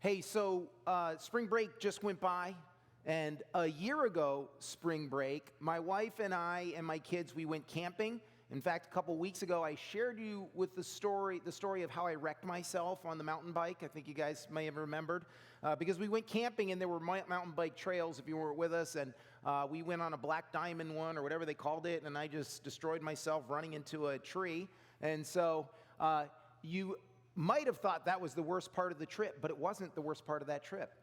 Hey, so spring break just went by, and a year ago, spring break, my wife and I and my kids, we went camping. In fact, a couple weeks ago, I shared you with the story of how I wrecked myself on the mountain bike. I think you guys may have remembered, because we went camping and there were mountain bike trails, if you were with us, and we went on a black diamond one or whatever they called it, and I just destroyed myself running into a tree. And so you might have thought that was the worst part of the trip, but it wasn't the worst part of that trip.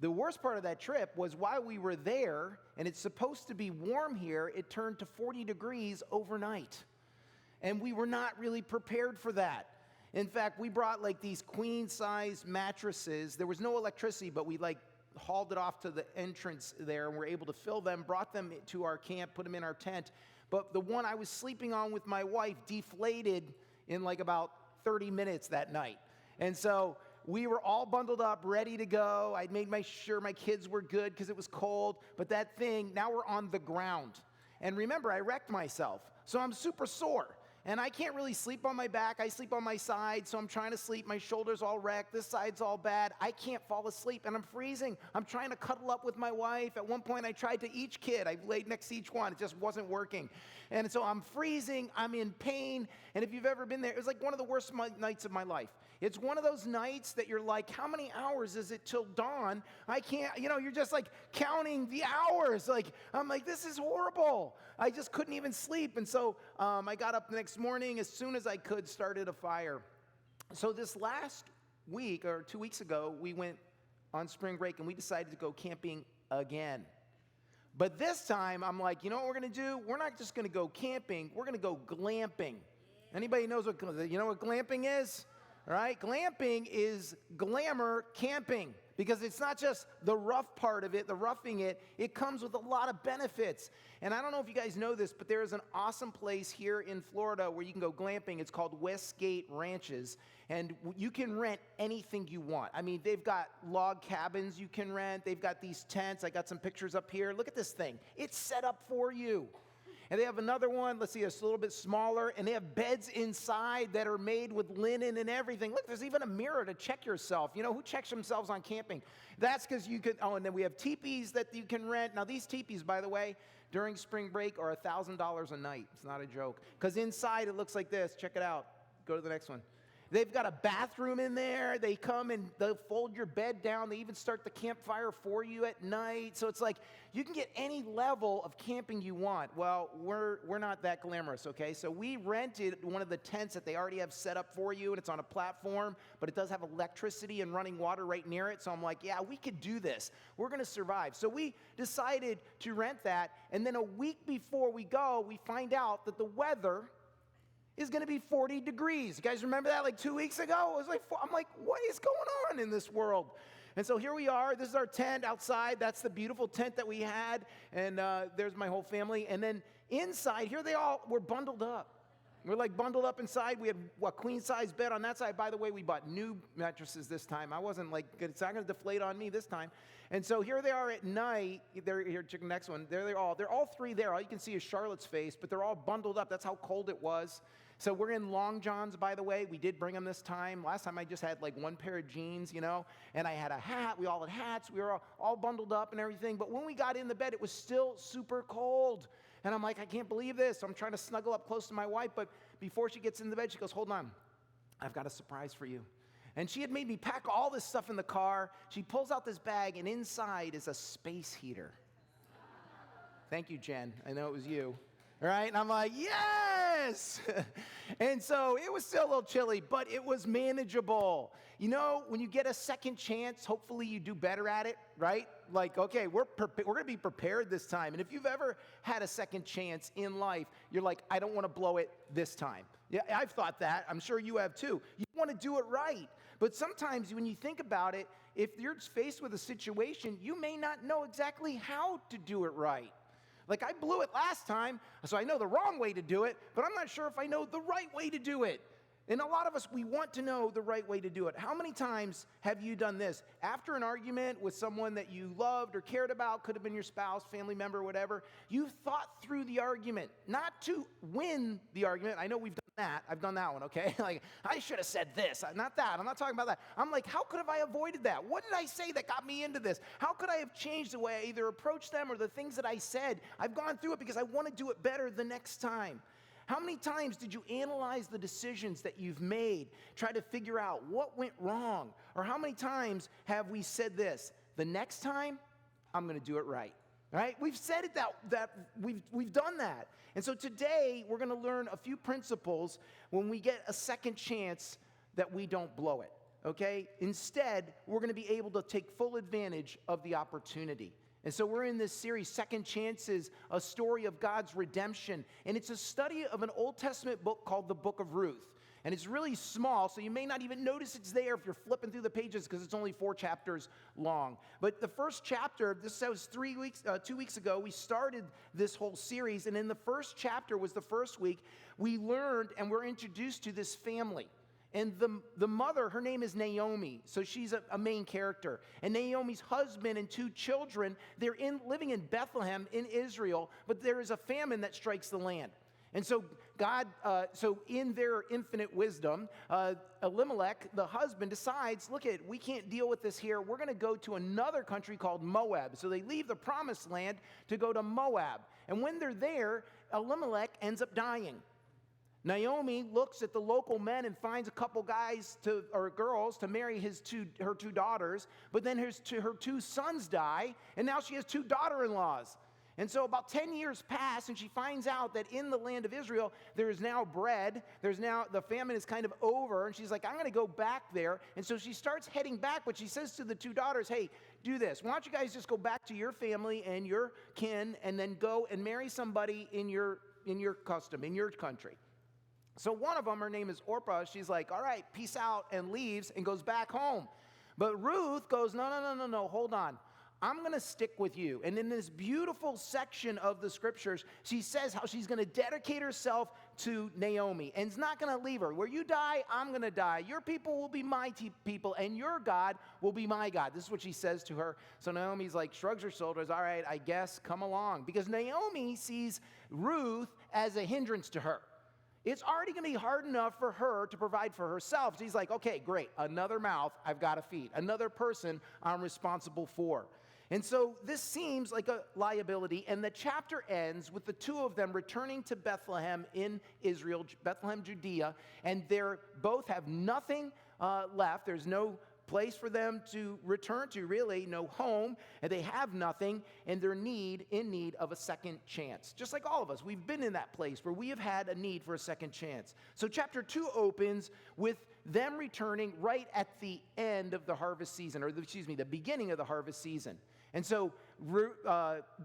The worst part of that trip was while we were there, and it's supposed to be warm here, it turned to 40 degrees overnight. And we were not really prepared for that. In fact, we brought like these queen-size mattresses. There was no electricity, but we hauled it off to the entrance there, and were able to fill them, brought them to our camp, put them in our tent. But the one I was sleeping on with my wife deflated in about 30 minutes that night. And so we were all bundled up, ready to go. I'd made sure my kids were good because it was cold. But that thing, now we're on the ground. And remember, I wrecked myself. So I'm super sore. And I can't really sleep on my back. I sleep on my side, so I'm trying to sleep. My shoulder's all wrecked. This side's all bad. I can't fall asleep, and I'm freezing. I'm trying to cuddle up with my wife. At one point, I tried to each kid. I laid next to each one. It just wasn't working. And so I'm freezing. I'm in pain. And if you've ever been there, it was like one of the worst nights of my life. It's one of those nights that you're like, how many hours is it till dawn? I can't, you're just counting the hours. I'm like, this is horrible. I just couldn't even sleep. And so I got up the next morning as soon as I could, started a fire. So this last week or 2 weeks ago, we went on spring break and we decided to go camping again. But this time I'm like, you know what we're going to do? We're not just going to go camping. We're going to go glamping. Anybody knows what glamping is? All right, glamping is glamour camping, because it's not just the rough part of it, the roughing it. It comes with a lot of benefits. And I don't know if you guys know this, but there is an awesome place here in Florida where you can go glamping. It's called Westgate Ranches, and you can rent anything you want. I mean, they've got log cabins you can rent. They've got these tents. I got some pictures up here. Look at this thing. It's set up for you. And they have another one, let's see, it's a little bit smaller, and they have beds inside that are made with linen and everything. Look, there's even a mirror to check yourself. Who checks themselves on camping? That's because you can, and then we have teepees that you can rent. Now, these teepees, by the way, during spring break are $1,000 a night. It's not a joke. Because inside it looks like this. Check it out. Go to the next one. They've got a bathroom in there. They come and they'll fold your bed down. They even start the campfire for you at night. So it's like you can get any level of camping you want. Well, we're not that glamorous, okay? So we rented one of the tents that they already have set up for you, and it's on a platform, but it does have electricity and running water right near it. So I'm like, yeah, we could do this. We're going to survive. So we decided to rent that, and then a week before we go, we find out that the weather is going to be 40 degrees. You guys remember that 2 weeks ago? I'm like, what is going on in this world? And so here we are. This is our tent outside. That's the beautiful tent that we had. And there's my whole family. And then inside, here they all were bundled up. We're bundled up inside. We had a queen-size bed on that side. By the way, we bought new mattresses this time. I wasn't it's not going to deflate on me this time. And so here they are at night. Here, check the next one. There they are. They're all three there. All you can see is Charlotte's face, but they're all bundled up. That's how cold it was. So we're in long johns, by the way. We did bring them this time. Last time I just had one pair of jeans, and I had a hat. We all had hats. We were all bundled up and everything. But when we got in the bed, it was still super cold. And I'm like, I can't believe this. So I'm trying to snuggle up close to my wife. But before she gets in the bed, she goes, hold on. I've got a surprise for you. And she had made me pack all this stuff in the car. She pulls out this bag, and inside is a space heater. Thank you, Jen. I know it was you. All right, and I'm like, yes! And so it was still a little chilly, but it was manageable. When you get a second chance, hopefully you do better at it, right? Okay, we're going to be prepared this time. And if you've ever had a second chance in life, you're like, I don't want to blow it this time. Yeah, I've thought that. I'm sure you have too. You want to do it right. But sometimes when you think about it, if you're faced with a situation, you may not know exactly how to do it right. I blew it last time, so I know the wrong way to do it, but I'm not sure if I know the right way to do it. And a lot of us, we want to know the right way to do it. How many times have you done this? After an argument with someone that you loved or cared about, could have been your spouse, family member, whatever, you thought through the argument, not to win the argument. I know we've done that. I've done that one, okay? Like, I should have said this. Not that. I'm not talking about that. I'm like, how could have I avoided that? What did I say that got me into this? How could I have changed the way I either approached them or the things that I said? I've gone through it because I want to do it better the next time. How many times did you analyze the decisions that you've made, try to figure out what went wrong? Or how many times have we said this, the next time, I'm going to do it right? Right? We've said it that we've done that. And so today we're going to learn a few principles when we get a second chance that we don't blow it. Okay? Instead, we're going to be able to take full advantage of the opportunity. And so we're in this series, Second Chances, a story of God's redemption. And it's a study of an Old Testament book called the Book of Ruth. And it's really small, so you may not even notice it's there if you're flipping through the pages because it's only 4 chapters long. But the first chapter, this was 2 weeks ago, we started this whole series. And in the first chapter was the first week, we learned and we're introduced to this family. And the mother, her name is Naomi, so she's a main character. And Naomi's husband and 2 children, they're living in Bethlehem in Israel, but there is a famine that strikes the land. And so God, so in their infinite wisdom, Elimelech, the husband, decides, we can't deal with this here. We're going to go to another country called Moab. So they leave the promised land to go to Moab. And when they're there, Elimelech ends up dying. Naomi looks at the local men and finds a couple guys or girls to marry her 2 daughters, but then her 2 sons die, and now she has 2 daughter-in-laws. And so about 10 years pass, and she finds out that in the land of Israel, there is now bread. The famine is kind of over, and she's like, I'm going to go back there. And so she starts heading back, but she says to the 2 daughters, hey, do this. Why don't you guys just go back to your family and your kin, and then go and marry somebody in your custom, in your country. So one of them, her name is Orpah, she's like, all right, peace out, and leaves and goes back home. But Ruth goes, no, hold on. I'm going to stick with you. And in this beautiful section of the scriptures, she says how she's going to dedicate herself to Naomi and is not going to leave her. Where you die, I'm going to die. Your people will be my people, and your God will be my God. This is what she says to her. So Naomi's like, shrugs her shoulders, all right, I guess, come along. Because Naomi sees Ruth as a hindrance to her. It's already going to be hard enough for her to provide for herself. She's like, okay, great, another mouth I've got to feed, another person I'm responsible for. And so this seems like a liability, and the chapter ends with the 2 of them returning to Bethlehem in Israel, Bethlehem, Judea, and they both have nothing left. There's no place for them to return to, really, no home, and they have nothing, and they're in need of a second chance. Just like all of us, we've been in that place where we have had a need for a second chance. So chapter 2 opens with them returning right at the end of the harvest season, the beginning of the harvest season. And so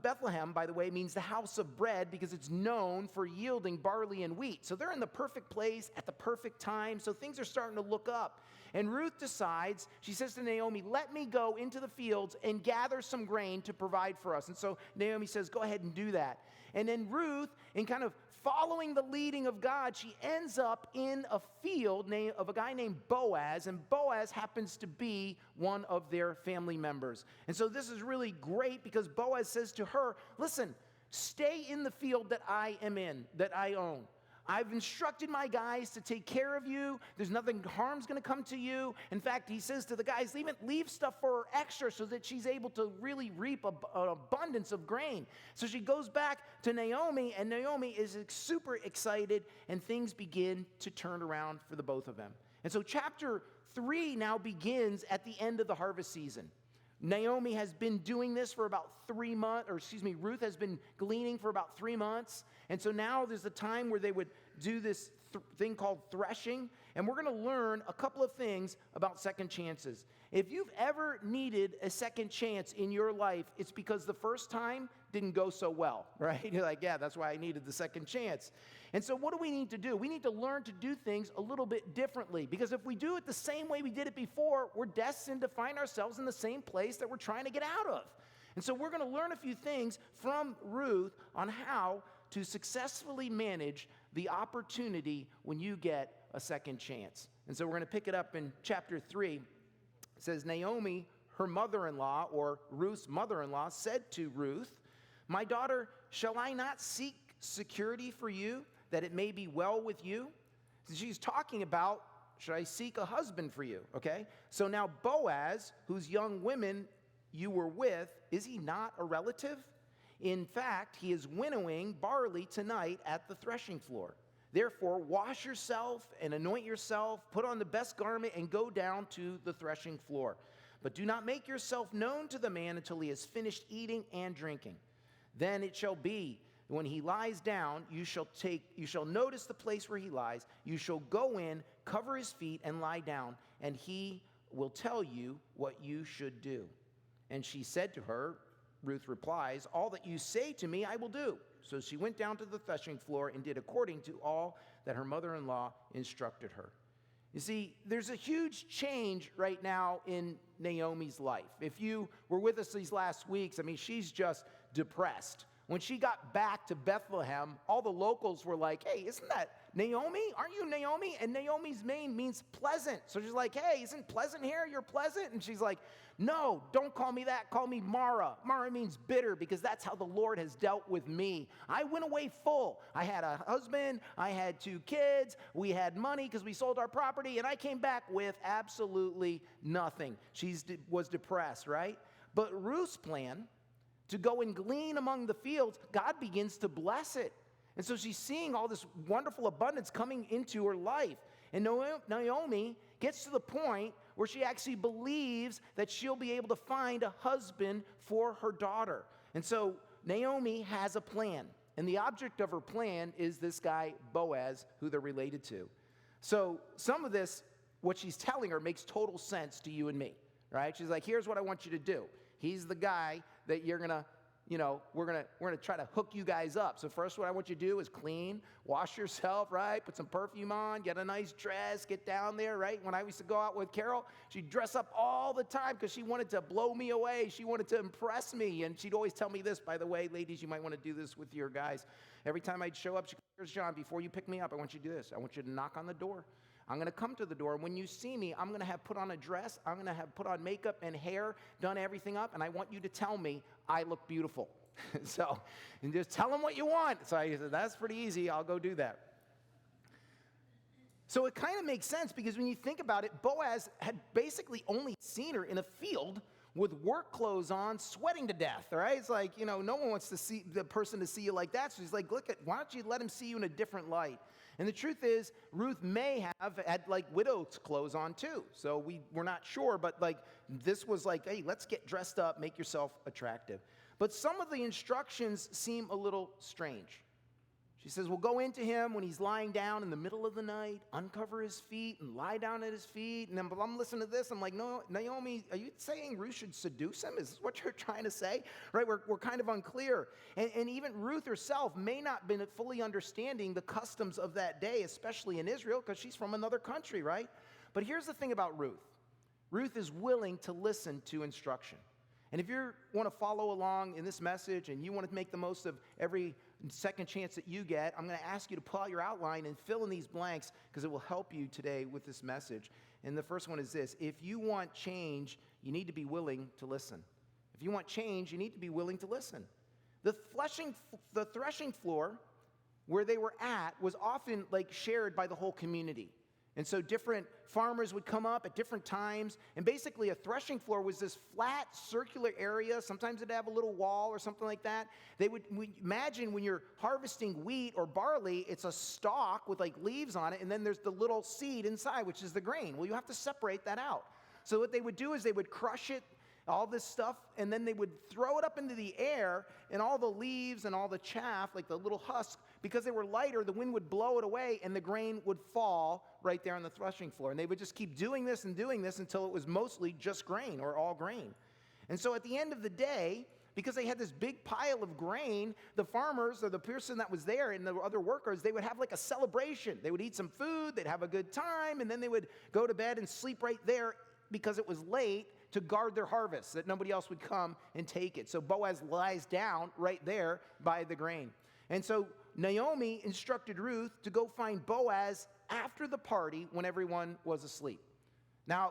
Bethlehem, by the way, means the house of bread because it's known for yielding barley and wheat. So they're in the perfect place at the perfect time. So things are starting to look up. And Ruth decides, she says to Naomi, let me go into the fields and gather some grain to provide for us. And so Naomi says, go ahead and do that. And then Ruth, in kind of following the leading of God, she ends up in a field of a guy named Boaz, and Boaz happens to be one of their family members. And so this is really great because Boaz says to her, listen, stay in the field that I am in, that I own. I've instructed my guys to take care of you. There's nothing harm's going to come to you. In fact, he says to the guys, leave stuff for her extra so that she's able to really reap an abundance of grain. So she goes back to Naomi, and Naomi is super excited, and things begin to turn around for the both of them. And so chapter 3 now begins at the end of the harvest season. Naomi has been doing this for about 3 months, Ruth has been gleaning for about 3 months. And so now there's a time where they would do this thing called threshing. And we're going to learn a couple of things about second chances. If you've ever needed a second chance in your life, it's because the first time didn't go so well, right? You're like, yeah, that's why I needed the second chance. And so what do we need to do? We need to learn to do things a little bit differently. Because if we do it the same way we did it before, we're destined to find ourselves in the same place that we're trying to get out of. And so we're going to learn a few things from Ruth on how to successfully manage the opportunity when you get a second chance. And so we're going to pick it up in chapter 3. It says, Naomi, her mother-in-law, or Ruth's mother-in-law, said to Ruth, my daughter, shall I not seek security for you, that it may be well with you? She's talking about, should I seek a husband for you? Okay? So now Boaz, whose young women you were with, is he not a relative? In fact, he is winnowing barley tonight at the threshing floor. Therefore, wash yourself and anoint yourself, put on the best garment, and go down to the threshing floor. But do not make yourself known to the man until he has finished eating and drinking. Then it shall be, when he lies down, you shall notice the place where he lies. You shall go in, cover his feet, and lie down, and he will tell you what you should do. And she said to her, Ruth replies, all that you say to me I will do. So she went down to the threshing floor and did according to all that her mother-in-law instructed her. You see, there's a huge change right now in Naomi's life. If you were with us these last weeks, she's just depressed. When she got back to Bethlehem, all the locals were like, hey, isn't that Naomi? Aren't you Naomi? And Naomi's name means pleasant. So she's like, hey, isn't pleasant here? You're pleasant? And she's like, no, don't call me that. Call me Mara. Mara means bitter, because that's how the Lord has dealt with me. I went away full. I had a husband. I had 2 kids. We had money because we sold our property. And I came back with absolutely nothing. She was depressed, right? But Ruth's plan to go and glean among the fields, God begins to bless it. And so she's seeing all this wonderful abundance coming into her life. And Naomi gets to the point where she actually believes that she'll be able to find a husband for her daughter. And so Naomi has a plan. And the object of her plan is this guy, Boaz, who they're related to. So some of this, what she's telling her, makes total sense to you and me, right? She's like, here's what I want you to do. He's the guy that you're going to, we're going to try to hook you guys up. So first what I want you to do is clean, wash yourself, right? Put some perfume on, get a nice dress, get down there, right? When I used to go out with Carol, she'd dress up all the time because she wanted to blow me away. She wanted to impress me. And she'd always tell me this, by the way, ladies, you might want to do this with your guys. Every time I'd show up, she'd go, here's John, before you pick me up, I want you to do this. I want you to knock on the door. I'm going to come to the door. When you see me, I'm going to have put on a dress. I'm going to have put on makeup and hair, done everything up, and I want you to tell me I look beautiful. So, and just tell them what you want. So I said, that's pretty easy. I'll go do that. So it kind of makes sense, because when you think about it, Boaz had basically only seen her in a field with work clothes on, sweating to death, right? It's like, no one wants to see the person to see you like that. So he's like, why don't you let him see you in a different light? And the truth is, Ruth may have had widow's clothes on too. So we're not sure, but this was like, hey, let's get dressed up, make yourself attractive. But some of the instructions seem a little strange. She says, well, go into him when he's lying down in the middle of the night, uncover his feet and lie down at his feet. And then I'm listening to this. I'm like, no, Naomi, are you saying Ruth should seduce him? Is this what you're trying to say? Right? We're kind of unclear. And even Ruth herself may not have been fully understanding the customs of that day, especially in Israel, because she's from another country, right? But here's the thing about Ruth. Ruth is willing to listen to instruction. And if you want to follow along in this message and you want to make the most of every second chance that you get, I'm going to ask you to pull out your outline and fill in these blanks, because it will help you today with this message. And the first one is this: if you want change, you need to be willing to listen. If you want change, you need to be willing to listen. The threshing floor where they were at was often shared by the whole community. And so different farmers would come up at different times, and basically a threshing floor was this flat circular area. Sometimes it'd have a little wall or something like that. Imagine when you're harvesting wheat or barley, it's a stalk with leaves on it, and then there's the little seed inside, which is the grain. Well, you have to separate that out. So what they would do is they would crush it, all this stuff, and then they would throw it up into the air, and all the leaves and all the chaff, the little husk, because they were lighter, the wind would blow it away, and the grain would fall right there on the threshing floor. And they would just keep doing this until it was mostly just grain or all grain. And so at the end of the day, because they had this big pile of grain, the farmers or the person that was there and the other workers, they would have a celebration. They would eat some food, they'd have a good time, and then they would go to bed and sleep right there because it was late, to guard their harvest, that nobody else would come and take it. So Boaz lies down right there by the grain. And so Naomi instructed Ruth to go find Boaz after the party when everyone was asleep. Now,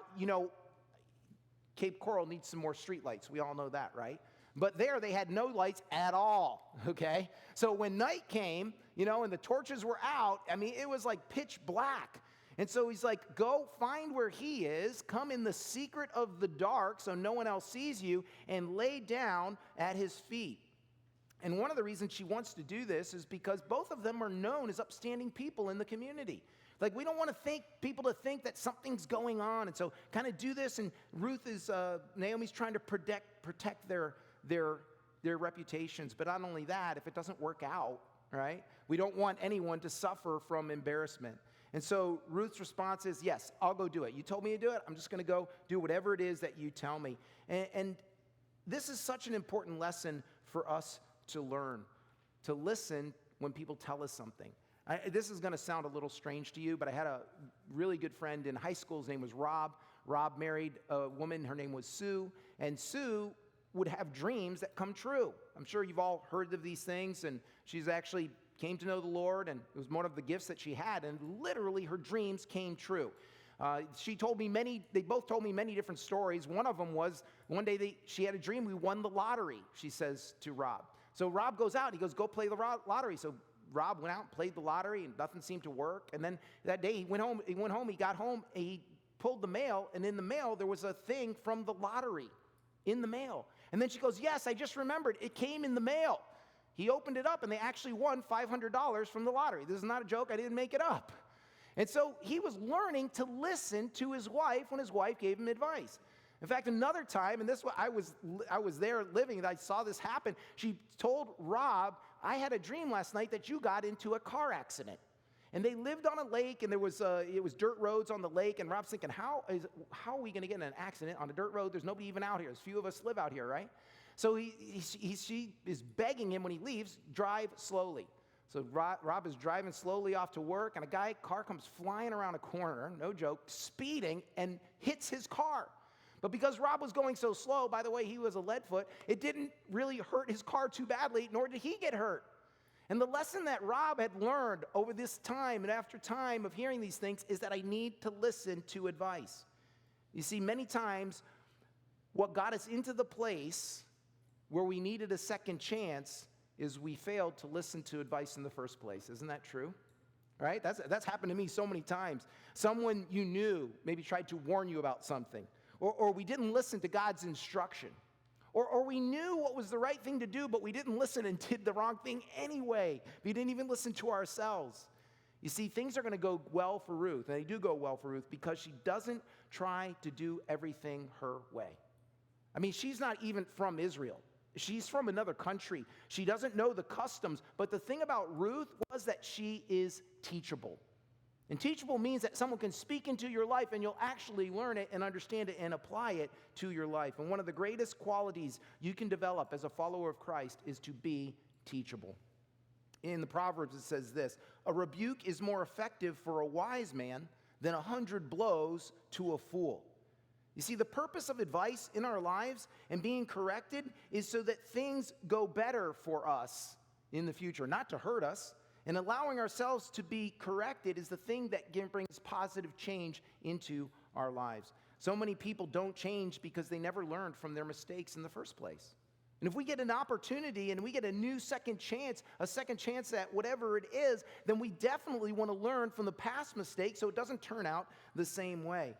Cape Coral needs some more street lights. We all know that, right? But there they had no lights at all, okay? So when night came, and the torches were out. I mean, it was like pitch black. And so he's like, go find where he is, come in the secret of the dark so no one else sees you, and lay down at his feet. And one of the reasons she wants to do this is because both of them are known as upstanding people in the community. Like, we don't want people to think that something's going on. And so kind of do this, and Naomi's trying to protect their reputations. But not only that, if it doesn't work out, right, we don't want anyone to suffer from embarrassment. And so Ruth's response is, yes, I'll go do it. You told me to do it. I'm just going to go do whatever it is that you tell me. And this is such an important lesson for us to learn, to listen when people tell us something. This is going to sound a little strange to you, but I had a really good friend in high school. His name was Rob. Rob married a woman. Her name was Sue. And Sue would have dreams that come true. I'm sure you've all heard of these things, and she's actually came to know the Lord, and it was one of the gifts that she had, and literally her dreams came true. They both told me many different stories. One of them was one day she had a dream, we won the lottery, she says to Rob. So Rob goes out, he goes, go play the lottery. So Rob went out and played the lottery, and nothing seemed to work. And then that day he got home, he pulled the mail, and in the mail there was a thing from the lottery in the mail. And then she goes, yes, I just remembered, it came in the mail. He opened it up, and they actually won $500 from the lottery. This is not a joke. I didn't make it up. And so he was learning to listen to his wife when his wife gave him advice. In fact, another time, and this I was there living, and I saw this happen. She told Rob, I had a dream last night that you got into a car accident. And they lived on a lake, and it was dirt roads on the lake. And Rob's thinking, how are we going to get in an accident on a dirt road? There's nobody even out here. There's few of us live out here, right? So she is begging him when he leaves, drive slowly. So Rob is driving slowly off to work, and a car comes flying around a corner, no joke, speeding, and hits his car. But because Rob was going so slow, by the way, he was a lead foot, it didn't really hurt his car too badly, nor did he get hurt. And the lesson that Rob had learned over this time and after time of hearing these things is that I need to listen to advice. You see, many times what got us into the place where we needed a second chance is we failed to listen to advice in the first place. Isn't that true? Right? That's happened to me so many times. Someone you knew maybe tried to warn you about something, or we didn't listen to God's instruction, or we knew what was the right thing to do, but we didn't listen and did the wrong thing anyway. We didn't even listen to ourselves. You see, things are going to go well for Ruth, and they do go well for Ruth because she doesn't try to do everything her way. I mean, she's not even from Israel. She's from another country. She doesn't know the customs. But the thing about Ruth was that she is teachable. And teachable means that someone can speak into your life and you'll actually learn it and understand it and apply it to your life. And one of the greatest qualities you can develop as a follower of Christ is to be teachable. In the Proverbs it says this, a rebuke is more effective for a wise man than 100 blows to a fool. You see, the purpose of advice in our lives and being corrected is so that things go better for us in the future, not to hurt us. And allowing ourselves to be corrected is the thing that brings positive change into our lives. So many people don't change because they never learned from their mistakes in the first place. And if we get an opportunity and we get a new second chance, a second chance at whatever it is, then we definitely want to learn from the past mistakes so it doesn't turn out the same way.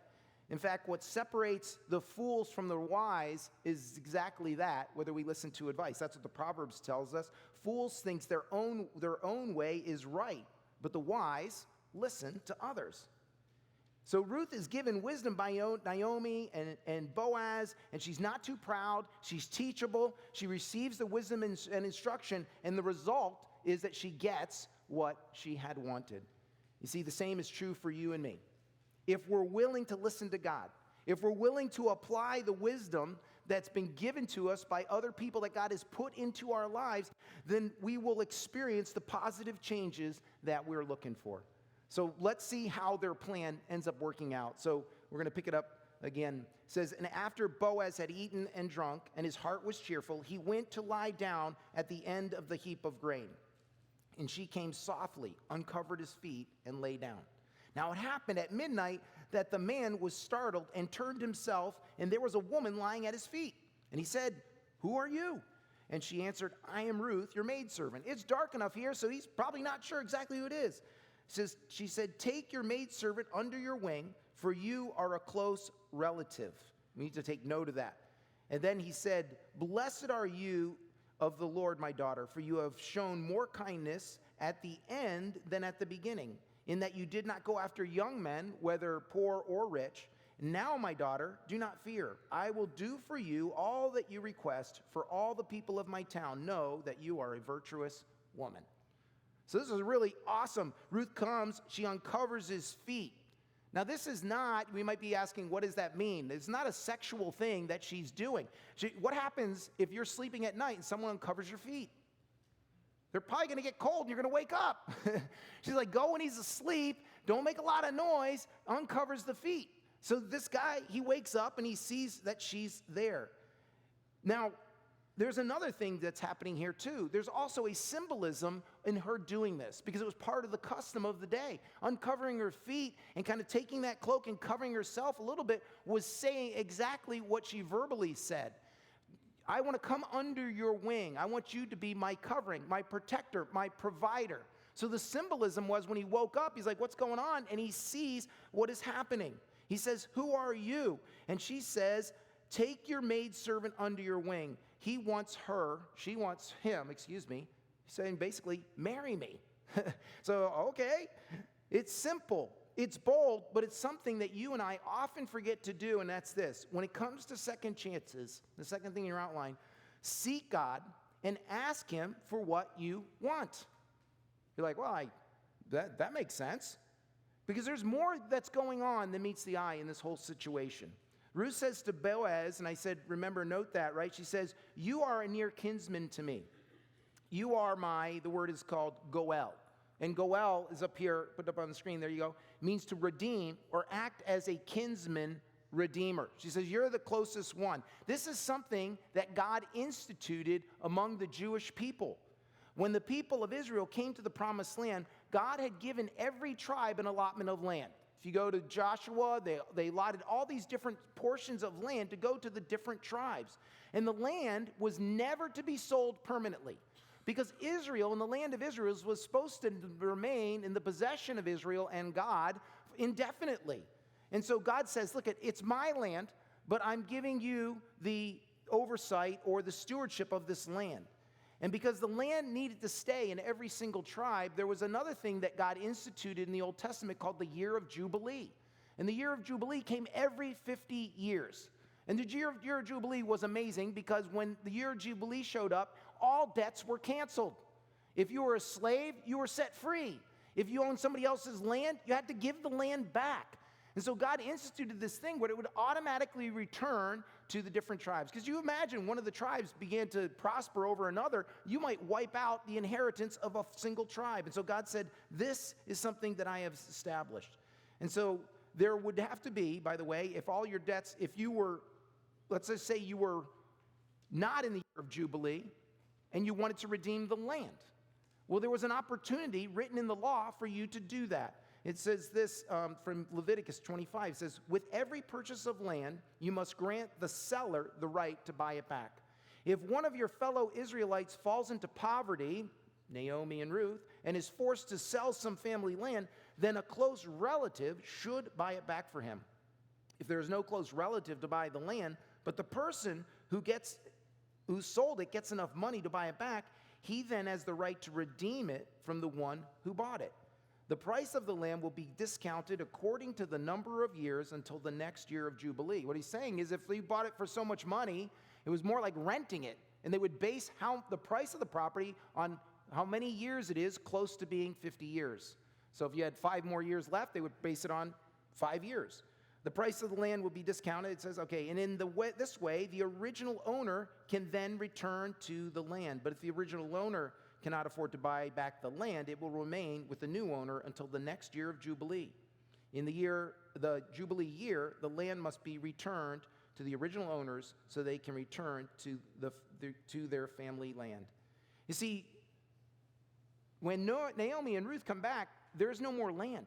In fact, what separates the fools from the wise is exactly that, whether we listen to advice. That's what the Proverbs tells us. Fools think their own way is right, but the wise listen to others. So Ruth is given wisdom by Naomi and Boaz, and she's not too proud. She's teachable. She receives the wisdom and instruction, and the result is that she gets what she had wanted. You see, the same is true for you and me. If we're willing to listen to God, if we're willing to apply the wisdom that's been given to us by other people that God has put into our lives, then we will experience the positive changes that we're looking for. So let's see how their plan ends up working out. So we're going to pick it up again. It says, and after Boaz had eaten and drunk, and his heart was cheerful, he went to lie down at the end of the heap of grain. And she came softly, uncovered his feet, and lay down. Now it happened at midnight that the man was startled and turned himself, and there was a woman lying at his feet. And he said, who are you? And she answered, I am Ruth, your maidservant. It's dark enough here, so he's probably not sure exactly who it is. She said, take your maidservant under your wing, for you are a close relative. We need to take note of that. And then he said, blessed are you of the Lord, my daughter, for you have shown more kindness at the end than at the beginning, in that you did not go after young men, whether poor or rich. Now, my daughter, do not fear. I will do for you all that you request, for all the people of my town know that you are a virtuous woman. So this is really awesome. Ruth comes, she uncovers his feet. Now, this is not, we might be asking, what does that mean? It's not a sexual thing that she's doing. What happens if you're sleeping at night and someone uncovers your feet? They're probably going to get cold and you're going to wake up. She's like, go when he's asleep, don't make a lot of noise, uncovers the feet. So this guy, he wakes up and he sees that she's there. Now, there's another thing that's happening here too. There's also a symbolism in her doing this because it was part of the custom of the day. Uncovering her feet and kind of taking that cloak and covering herself a little bit was saying exactly what she verbally said. I want to come under your wing. I want you to be my covering, my protector, my provider. So the symbolism was when he woke up, he's like, what's going on? And he sees what is happening. He says, who are you? And she says, take your maidservant under your wing. He wants her, she wants him, He's saying basically, marry me. So, okay, it's simple, it's bold, but it's something that you and I often forget to do, and that's this. When it comes to second chances, the second thing in your outline, seek God and ask him for what you want. You're like, well, that makes sense. Because there's more that's going on than meets the eye in this whole situation. Ruth says to Boaz, and I said, remember, note that, right? She says, you are a near kinsman to me. You are the word is called Goel. And Goel is up here, put up on the screen, there you go, means to redeem or act as a kinsman redeemer. She says, you're the closest one. This is something that God instituted among the Jewish people. When the people of Israel came to the promised land, God had given every tribe an allotment of land. If you go to Joshua, they allotted all these different portions of land to go to the different tribes. And the land was never to be sold permanently because Israel and the land of Israel was supposed to remain in the possession of Israel and God indefinitely. And so God says, look, it's my land, but I'm giving you the oversight or the stewardship of this land. And because the land needed to stay in every single tribe, there was another thing that God instituted in the Old Testament called the year of Jubilee. And the year of Jubilee came every 50 years. And the year of Jubilee was amazing because when the year of Jubilee showed up, all debts were canceled. If you were a slave, you were set free. If you owned somebody else's land, you had to give the land back. And so God instituted this thing where it would automatically return to the different tribes. Because you imagine one of the tribes began to prosper over another, you might wipe out the inheritance of a single tribe. And so God said, this is something that I have established. And so there would have to be, by the way, if all your debts, if you were, let's just say you were not in the year of Jubilee and you wanted to redeem the land. Well, there was an opportunity written in the law for you to do that. It says this from Leviticus 25. It says, with every purchase of land, you must grant the seller the right to buy it back. If one of your fellow Israelites falls into poverty, Naomi and Ruth, and is forced to sell some family land, then a close relative should buy it back for him. If there is no close relative to buy the land, but the person who sold it gets enough money to buy it back, he then has the right to redeem it from the one who bought it. The price of the land will be discounted according to the number of years until the next year of Jubilee. What he's saying is if they bought it for so much money, it was more like renting it. And they would base the price of the property on how many years it is close to being 50 years. So if you had 5 more years left, they would base it on 5 years. The price of the land will be discounted. It says, okay, and in this way, the original owner can then return to the land. But if the original owner cannot afford to buy back the land, it will remain with the new owner until the next year of Jubilee. In the Jubilee year, the land must be returned to the original owners so they can return to their family land. You see, when Naomi and Ruth come back, there's no more land.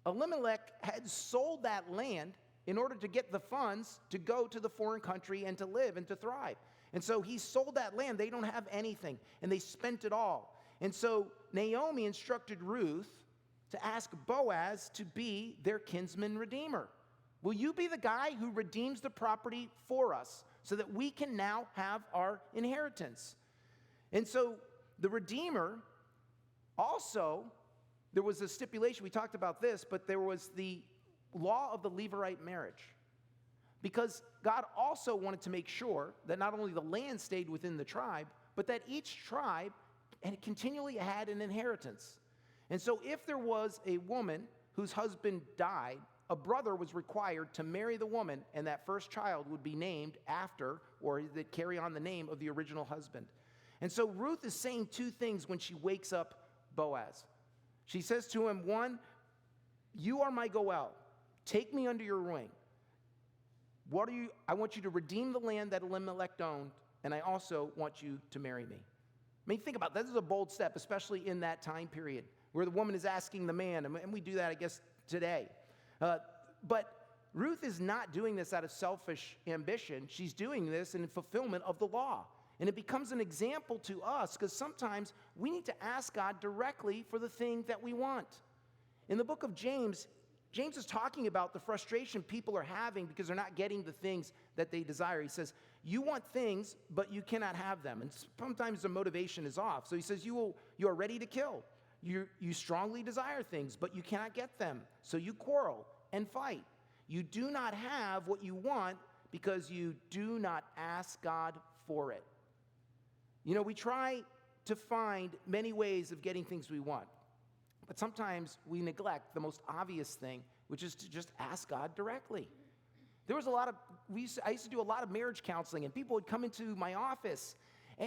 Elimelech had sold that land in order to get the funds to go to the foreign country and to live and to thrive. And so he sold that land. They don't have anything, and they spent it all. And so Naomi instructed Ruth to ask Boaz to be their kinsman redeemer. Will you be the guy who redeems the property for us so that we can now have our inheritance? And so the redeemer also, there was a stipulation, we talked about this, but there was the law of the Levirate marriage. Because God also wanted to make sure that not only the land stayed within the tribe, but that each tribe continually had an inheritance. And so if there was a woman whose husband died, a brother was required to marry the woman, and that first child would be named after, or that carry on the name of the original husband. And so Ruth is saying two things when she wakes up Boaz. She says to him, one, you are my Goel. Take me under your wing. I want you to redeem the land that Elimelech owned, and I also want you to marry me. I mean, think about that. This is a bold step, especially in that time period where the woman is asking the man, and we do that, I guess, today. But Ruth is not doing this out of selfish ambition. She's doing this in fulfillment of the law. And it becomes an example to us because sometimes we need to ask God directly for the thing that we want. In the book of James, James is talking about the frustration people are having because they're not getting the things that they desire. He says, you want things, but you cannot have them. And sometimes the motivation is off. So he says, you are ready to kill. You strongly desire things, but you cannot get them. So you quarrel and fight. You do not have what you want because you do not ask God for it. You know, we try to find many ways of getting things we want. But sometimes we neglect the most obvious thing, which is to just ask God directly. There was I used to do a lot of marriage counseling, and people would come into my office,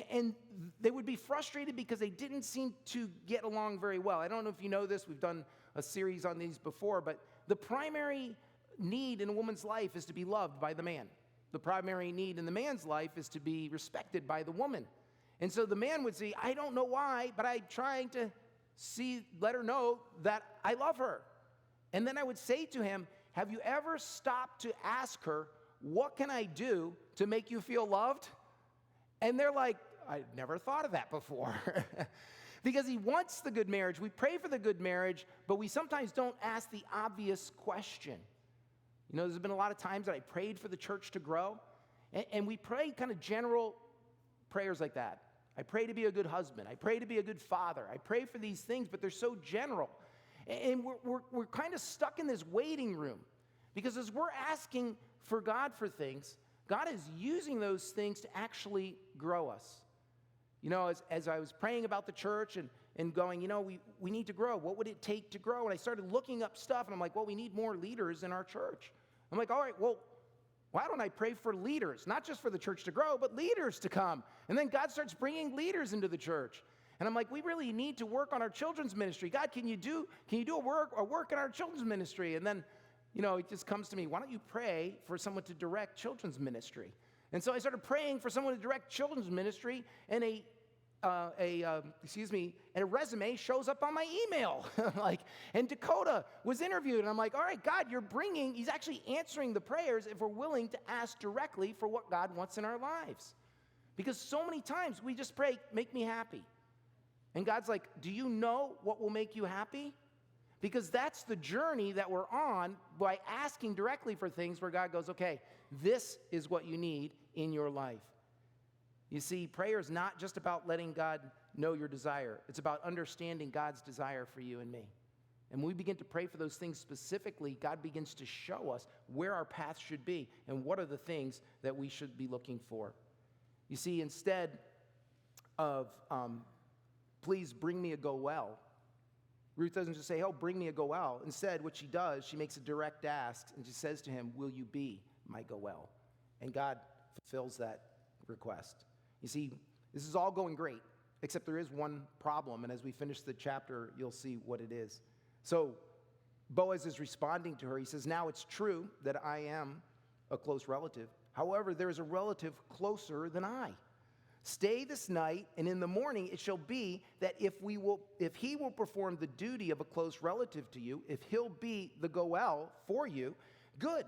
and they would be frustrated because they didn't seem to get along very well. I don't know if you know this. We've done a series on these before, but the primary need in a woman's life is to be loved by the man. The primary need in the man's life is to be respected by the woman. And so the man would say, I don't know why, but I'm trying to let her know that I love her. And then I would say to him, have you ever stopped to ask her, what can I do to make you feel loved? And they're like, I never thought of that before. Because he wants the good marriage. We pray for the good marriage, but we sometimes don't ask the obvious question. You know, there's been a lot of times that I prayed for the church to grow, and we pray kind of general prayers like that. I pray to be a good husband. I pray to be a good father. I pray for these things, but they're so general. And we're kind of stuck in this waiting room because as we're asking for God for things, God is using those things to actually grow us. You know, as I was praying about the church and going, you know, we need to grow. What would it take to grow? And I started looking up stuff, and I'm like, well, we need more leaders in our church. I'm like, all right, well, why don't I pray for leaders? Not just for the church to grow, but leaders to come. And then God starts bringing leaders into the church. And I'm like, we really need to work on our children's ministry. God, can you do a work in our children's ministry? And then, you know, it just comes to me, why don't you pray for someone to direct children's ministry? And so I started praying for someone to direct children's ministry, and a resume shows up on my email. And Dakota was interviewed, and I'm like, all right, God, he's actually answering the prayers if we're willing to ask directly for what God wants in our lives. Because so many times we just pray, make me happy. And God's like, do you know what will make you happy? Because that's the journey that we're on by asking directly for things where God goes, okay, this is what you need in your life. You see, prayer is not just about letting God know your desire. It's about understanding God's desire for you and me. And when we begin to pray for those things specifically, God begins to show us where our path should be and what are the things that we should be looking for. You see, instead of, please bring me a Goel, Ruth doesn't just say, oh, bring me a Goel. Instead, what she does, she makes a direct ask, and she says to him, will you be my Goel? And God fulfills that request. You see, this is all going great, except there is one problem, and as we finish the chapter, you'll see what it is. So Boaz is responding to her. He says, now it's true that I am a close relative. However, there is a relative closer than I. Stay this night, and in the morning it shall be that if he will perform the duty of a close relative to you, if he'll be the Goel for you, good,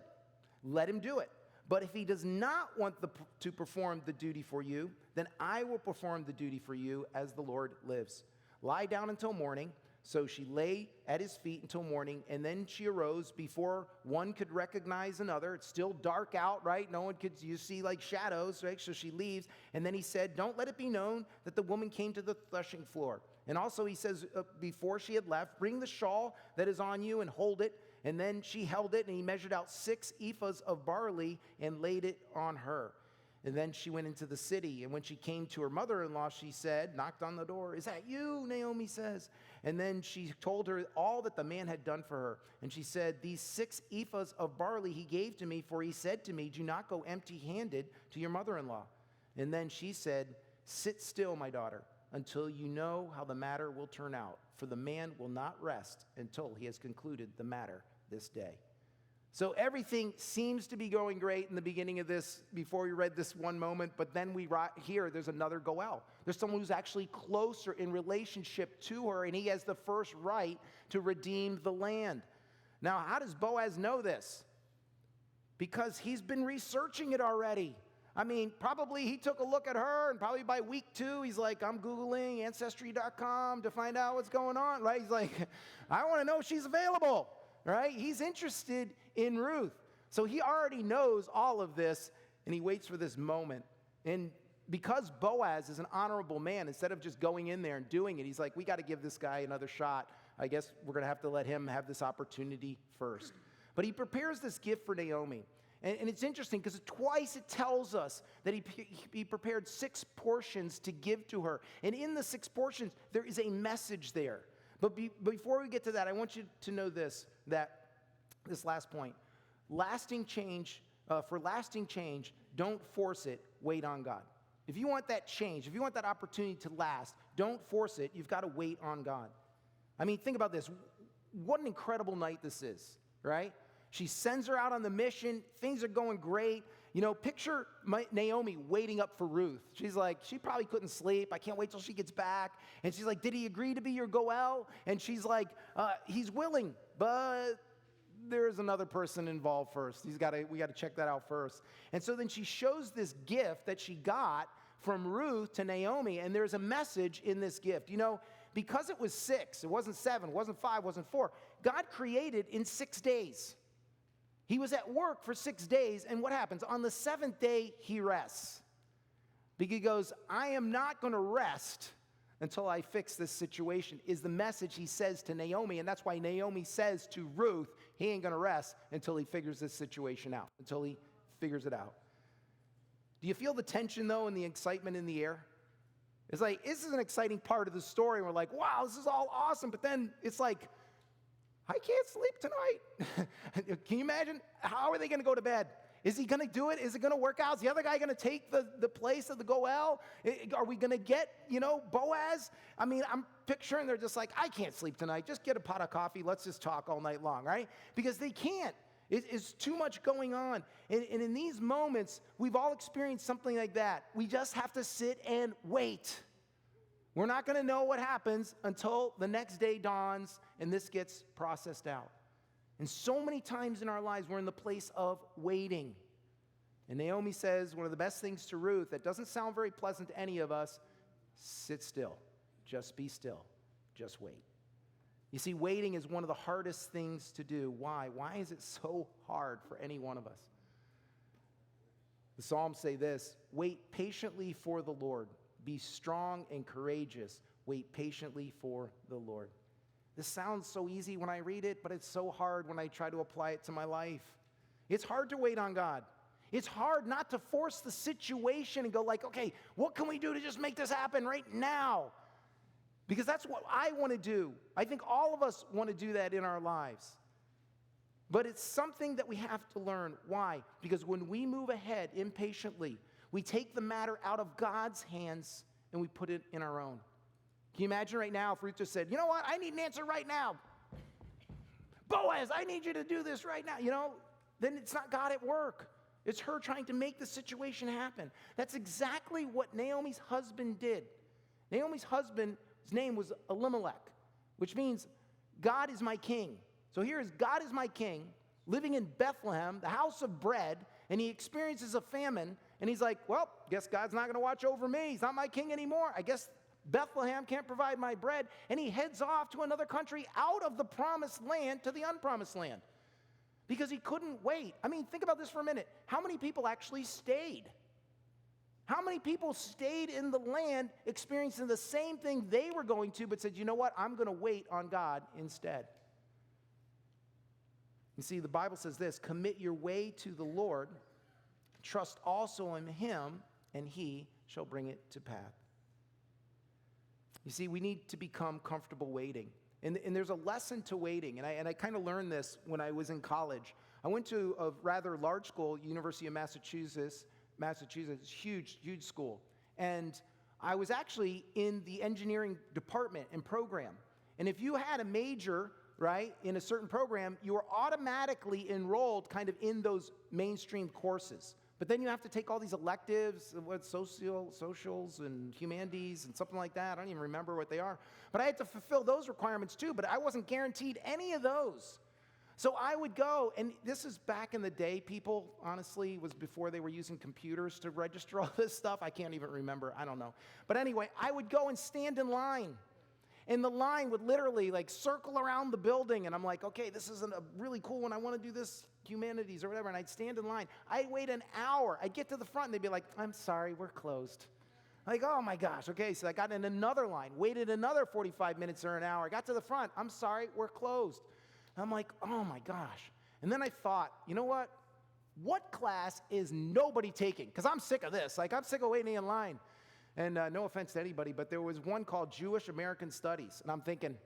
let him do it. But if he does not want to perform the duty for you, then I will perform the duty for you as the Lord lives. Lie down until morning. So she lay at his feet until morning, and then she arose before one could recognize another. It's still dark out, right? No one could, you see like shadows, right? So she leaves, and then he said, don't let it be known that the woman came to the threshing floor. And also he says, before she had left, bring the shawl that is on you and hold it. And then she held it, and he measured out 6 ephahs of barley and laid it on her. And then she went into the city, and when she came to her mother-in-law, she said, knocked on the door, is that you? Naomi says. And then she told her all that the man had done for her. And she said, these 6 ephahs of barley he gave to me, for he said to me, do not go empty-handed to your mother-in-law. And then she said, sit still, my daughter, until you know how the matter will turn out. For the man will not rest until he has concluded the matter this day. So everything seems to be going great in the beginning of this, before we read this one moment, but then we hear there's another Goel. There's someone who's actually closer in relationship to her, and he has the first right to redeem the land. Now, how does Boaz know this? Because he's been researching it already. I mean, probably he took a look at her, and probably by week 2, he's like, I'm Googling Ancestry.com to find out what's going on, right? He's like, I want to know if she's available. Right? He's interested in Ruth. So he already knows all of this, and he waits for this moment. And because Boaz is an honorable man, instead of just going in there and doing it, he's like, we got to give this guy another shot. I guess we're going to have to let him have this opportunity first. But he prepares this gift for Naomi. And it's interesting because twice it tells us that he prepared 6 portions to give to her. And in the 6 portions, there is a message there. But before we get to that, I want you to know this last point. Lasting change, for lasting change, don't force it, wait on God. If you want that change, if you want that opportunity to last, don't force it, you've got to wait on God. I mean, think about this. What an incredible night this is, right? She sends her out on the mission, things are going great. You know, picture Naomi waiting up for Ruth. She's like, she probably couldn't sleep. I can't wait till she gets back. And she's like, did he agree to be your Goel? And she's like, he's willing, but there's another person involved first. We got to check that out first. And so then she shows this gift that she got from Ruth to Naomi, and there's a message in this gift. You know, because it was 6, it wasn't 7, it wasn't 5, it wasn't 4. God created in 6 days. He was at work for 6 days, and what happens? On the 7th day, he rests. Because he goes, I am not going to rest until I fix this situation, is the message he says to Naomi, and that's why Naomi says to Ruth, he ain't going to rest until he figures this situation out, until he figures it out. Do you feel the tension, though, and the excitement in the air? It's like, this is an exciting part of the story, and we're like, wow, this is all awesome, but then it's like, I can't sleep tonight. Can you imagine? How are they going to go to bed? Is he going to do it? Is it going to work out? Is the other guy going to take the place of the Goel? Are we going to get, Boaz? I mean, I'm picturing they're just like, I can't sleep tonight. Just get a pot of coffee. Let's just talk all night long, right? Because they can't. It's too much going on. And in these moments, we've all experienced something like that. We just have to sit and wait. We're not going to know what happens until the next day dawns and this gets processed out. And so many times in our lives, we're in the place of waiting. And Naomi says one of the best things to Ruth that doesn't sound very pleasant to any of us, sit still. Just be still. Just wait. You see, waiting is one of the hardest things to do. Why? Why is it so hard for any one of us? The Psalms say this, wait patiently for the Lord. Be strong and courageous. Wait patiently for the Lord. This sounds so easy when I read it, but it's so hard when I try to apply it to my life. It's hard to wait on God. It's hard not to force the situation and go like, okay, what can we do to just make this happen right now? Because that's what I want to do. I think all of us want to do that in our lives. But it's something that we have to learn. Why? Because when we move ahead impatiently, we take the matter out of God's hands and we put it in our own. Can you imagine right now if Ruth just said, you know what, I need an answer right now. Boaz, I need you to do this right now. Then it's not God at work. It's her trying to make the situation happen. That's exactly what Naomi's husband did. Naomi's husband's name was Elimelech, which means God is my king. So here is God is my king. living in Bethlehem, the house of bread, and he experiences a famine, and he's like, well, guess God's not going to watch over me. He's not my king anymore. I guess Bethlehem can't provide my bread. And he heads off to another country out of the promised land to the unpromised land because he couldn't wait. I mean, think about this for a minute. How many people actually stayed? How many people stayed in the land experiencing the same thing they were going to, but said, you know what, I'm going to wait on God instead? You see, the Bible says this, commit your way to the Lord, trust also in him, and he shall bring it to pass. You see, we need to become comfortable waiting. And there's a lesson to waiting, and I kind of learned this when I was in college. I went to a rather large school, University of Massachusetts, huge school. And I was actually in the engineering department and program. And if you had a major, right, in a certain program, you were automatically enrolled kind of in those mainstream courses. But then you have to take all these electives, socials and humanities and something like that. I don't even remember what they are. But I had to fulfill those requirements too, but I wasn't guaranteed any of those. So I would go, and this is back in the day, people, honestly, it was before they were using computers to register all this stuff. I can't even remember. I don't know. But anyway, I would go and stand in line. And the line would literally like circle around the building. And I'm like, okay, this isn't a really cool one. I want to do this humanities or whatever. And I'd stand in line. I'd wait an hour. I'd get to the front and they'd be like, I'm sorry, we're closed. Like, oh my gosh. Okay, so I got in another line, waited another 45 minutes or an hour. I got to the front. I'm sorry, we're closed. I'm like, oh my gosh. And then I thought, you know what? What class is nobody taking? Because I'm sick of this. Like, I'm sick of waiting in line. And no offense to anybody, but there was one called Jewish American Studies. And I'm thinking,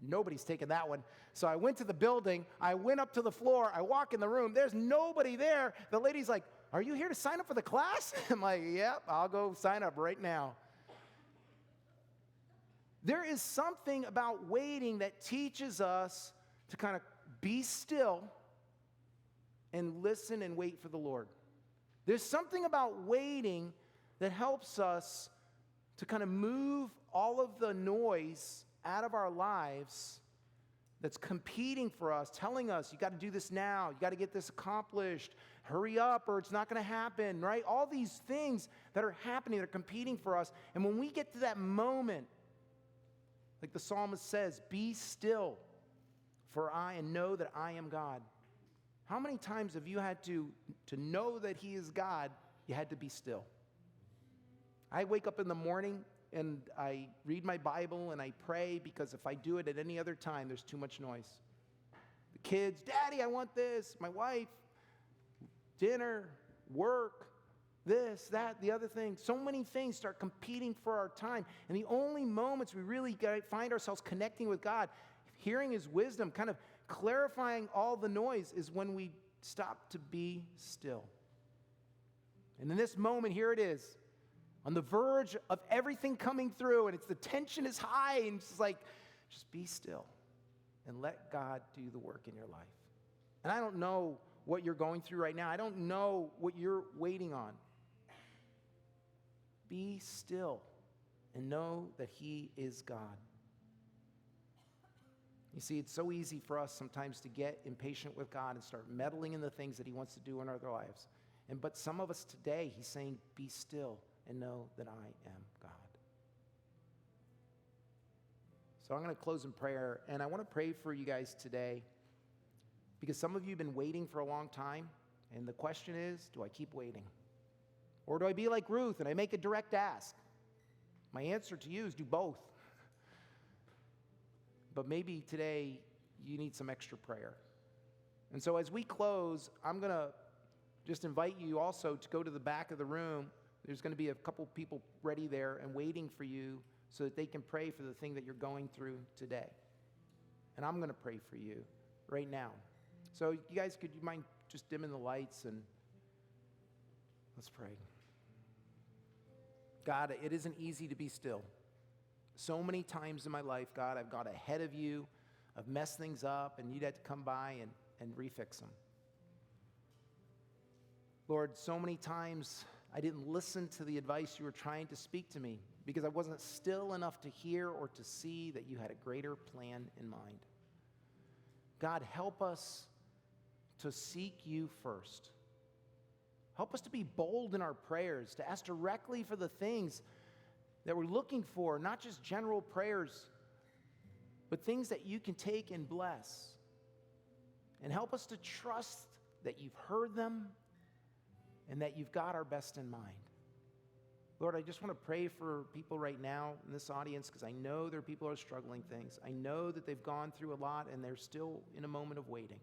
nobody's taking that one. So I went to the building. I went up to the floor. I walk in the room. There's nobody there. The lady's like, are you here to sign up for the class? I'm like, yep, I'll go sign up right now. There is something about waiting that teaches us to kind of be still and listen and wait for the Lord. There's something about waiting that helps us to kind of move all of the noise out of our lives that's competing for us, telling us, you got to do this now, you got to get this accomplished, hurry up or it's not going to happen, right? All these things that are happening, that are competing for us. And when we get to that moment, like the psalmist says, be still, for I and know that I am God. How many times have you had to know that he is God, you had to be still? I wake up in the morning and I read my Bible and I pray, because if I do it at any other time, there's too much noise. The kids, Daddy, I want this. My wife, dinner, work, this, that, the other thing. So many things start competing for our time. And the only moments we really find ourselves connecting with God, hearing his wisdom, kind of clarifying all the noise, is when we stop to be still. And in this moment, here it is, on the verge of everything coming through, and the tension is high, and it's like, just be still and let God do the work in your life. And I don't know what you're going through right now. I don't know what you're waiting on. Be still and know that he is God. You see, it's so easy for us sometimes to get impatient with God and start meddling in the things that he wants to do in our lives. But some of us today, he's saying, be still and know that I am God. So I'm going to close in prayer, and I want to pray for you guys today, because some of you have been waiting for a long time, and the question is, do I keep waiting? Or do I be like Ruth and I make a direct ask? My answer to you is do both. But maybe today you need some extra prayer. And so as we close, I'm going to just invite you also to go to the back of the room. There's going to be a couple people ready there and waiting for you so that they can pray for the thing that you're going through today. And I'm going to pray for you right now. So you guys, could you mind just dimming the lights and let's pray. God, it isn't easy to be still. So many times in my life, God, I've got ahead of you, I've messed things up, and you'd have to come by and refix them. Lord, so many times I didn't listen to the advice you were trying to speak to me because I wasn't still enough to hear or to see that you had a greater plan in mind. God, help us to seek you first. Help us to be bold in our prayers, to ask directly for the things that we're looking for, not just general prayers, but things that you can take and bless. And help us to trust that you've heard them and that you've got our best in mind. Lord, I just want to pray for people right now in this audience, because I know there are people who are struggling things. I know that they've gone through a lot and they're still in a moment of waiting.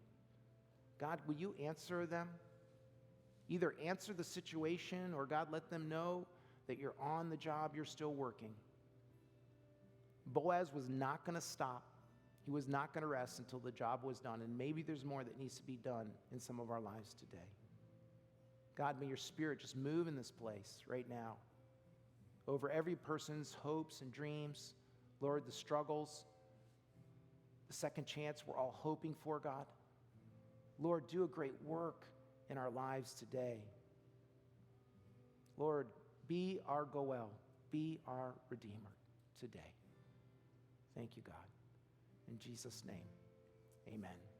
God, will you answer them? Either answer the situation, or God, let them know that you're on the job, you're still working. Boaz was not going to stop. He was not going to rest until the job was done. And maybe there's more that needs to be done in some of our lives today. God, may your Spirit just move in this place right now over every person's hopes and dreams. Lord, the struggles, the second chance we're all hoping for, God. Lord, do a great work in our lives today. Lord, be our Goel, be our Redeemer today. Thank you, God. In Jesus' name, amen.